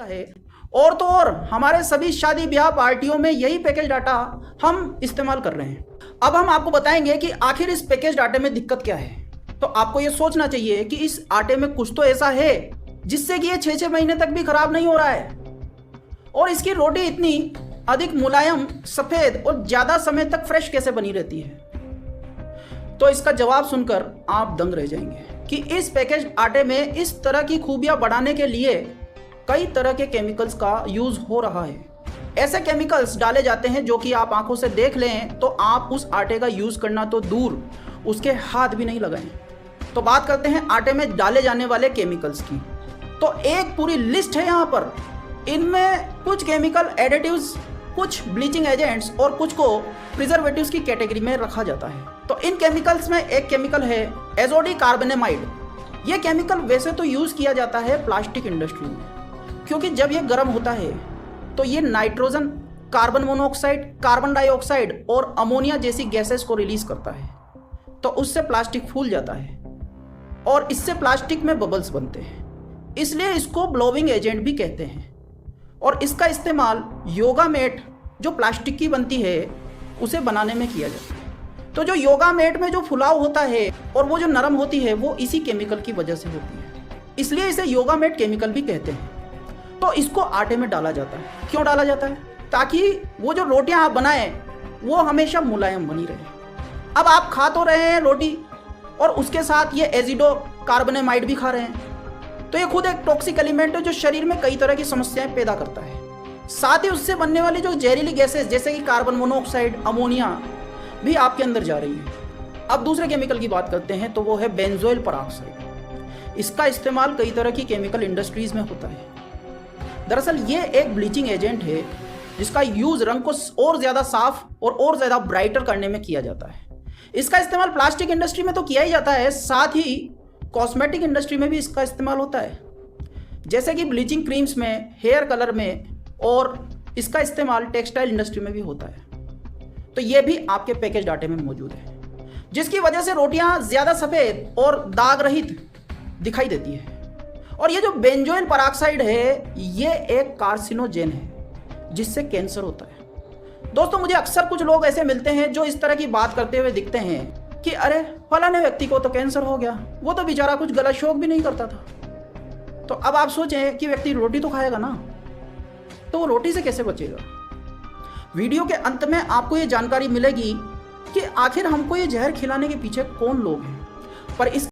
होता है। और तो और हमारे सभी शादी ब्याह पार्टियों में यही पैकेज डाटा हम इस्तेमाल कर रहे हैं। अब हम आपको बताएंगे कि आखिर इस पैकेज डाटे में दिक्कत क्या है। तो आपको ये सोचना चाहिए कि इस आटे में कुछ तो ऐसा है जिससे कि ये 6-6 महीने तक भी खराब नहीं हो रहा है, और इसकी रोटी इतनी अधिक मुलायम, सफेद और ज्यादा समय तक फ्रेश कैसे बनी रहती है। तो इसका जवाब सुनकर आप दंग रह जाएंगे कि इस पैकेज आटे में इस तरह की खूबियां बढ़ाने के लिए कई तरह के केमिकल्स का यूज हो रहा है। ऐसे केमिकल्स डाले जाते हैं जो कि आप आंखों से देख लें तो आप उस आटे का यूज करना तो दूर, उसके हाथ भी नहीं लगाएं। तो बात करते हैं आटे में डाले जाने वाले केमिकल्स की। तो एक पूरी लिस्ट है यहाँ पर। इनमें कुछ केमिकल एडिटिव्स, कुछ ब्लीचिंग एजेंट्स और कुछ को प्रिजर्वेटिव्स की कैटेगरी में रखा जाता है। तो इन केमिकल्स में एक केमिकल है एजोडी कार्बोनेमाइड। यह केमिकल वैसे तो यूज किया जाता है प्लास्टिक इंडस्ट्री में, क्योंकि जब यह गर्म होता है तो ये nitrogen, carbon monoxide, carbon dioxide और अमोनिया जैसी गैसेस को रिलीज करता है। तो उससे प्लास्टिक फूल जाता है और इससे प्लास्टिक में बबल्स बनते हैं, इसलिए इसको ब्लोविंग एजेंट भी कहते हैं। और इसका इस्तेमाल योगा मैट जो प्लास्टिक की बनती है उसे बनाने में किया जाता है। तो जो योगा मैट में जो फुलाव होता है और वो जो नरम होती है वो इसी केमिकल की वजह से होती है, इसलिए इसे योगा मैट केमिकल भी कहते हैं। तो इसको आटे में डाला जाता है। क्यों डाला जाता है? ताकि वो जो रोटियां आप बनाएं वो हमेशा मुलायम बनी रहे। अब आप खा तो रहे हैं रोटी और उसके साथ ये एजिडो कार्बोनेमाइड भी खा रहे हैं, तो ये खुद एक टॉक्सिक एलिमेंट है जो शरीर में कई तरह की समस्याएं पैदा करता है। साथ ही उससे बनने वाली जो जहरीली गैसेस जैसे कि कार्बन मोनोऑक्साइड, अमोनिया भी आपके अंदर जा रही है। अब दूसरे केमिकल की बात करते हैं तो वो है बेंजोइल पेरोक्साइड। इसका इस्तेमाल कई तरह की केमिकल इंडस्ट्रीज में होता है। दरअसल ये एक ब्लीचिंग एजेंट है जिसका यूज रंग को और ज्यादा साफ और ज्यादा ब्राइटर करने में किया जाता है। इसका इस्तेमाल प्लास्टिक इंडस्ट्री में तो किया ही जाता है, साथ ही कॉस्मेटिक इंडस्ट्री में भी इसका इस्तेमाल होता है, जैसे कि ब्लीचिंग क्रीम्स में, हेयर कलर में, और इसका इस्तेमाल टेक्सटाइल इंडस्ट्री में भी होता है। तो ये भी आपके पैकेज डाटे में मौजूद है, जिसकी वजह से रोटियां ज्यादा सफेद और दाग रहित दिखाई देती है। और ये जो बेंजोइल पेरोक्साइड है ये एक कार्सिनोजेन है जिससे कैंसर होता है। दोस्तों, मुझे अक्सर कुछ लोग ऐसे मिलते हैं जो इस तरह की बात करते हुए दिखते हैं कि अरे फलाने व्यक्ति को तो कैंसर हो गया, वो तो बेचारा कुछ गलत शौक भी नहीं करता था। तो अब आप सोचें कि व्यक्ति रोटी तो खाएगा ना, तो वो रोटी से कैसे बचेगा? वीडियो के अंत में आपको ये जानकारी मिलेगी कि आखिर हमको ये जहर खिलाने के पीछे कौन लोग हैं। पर इस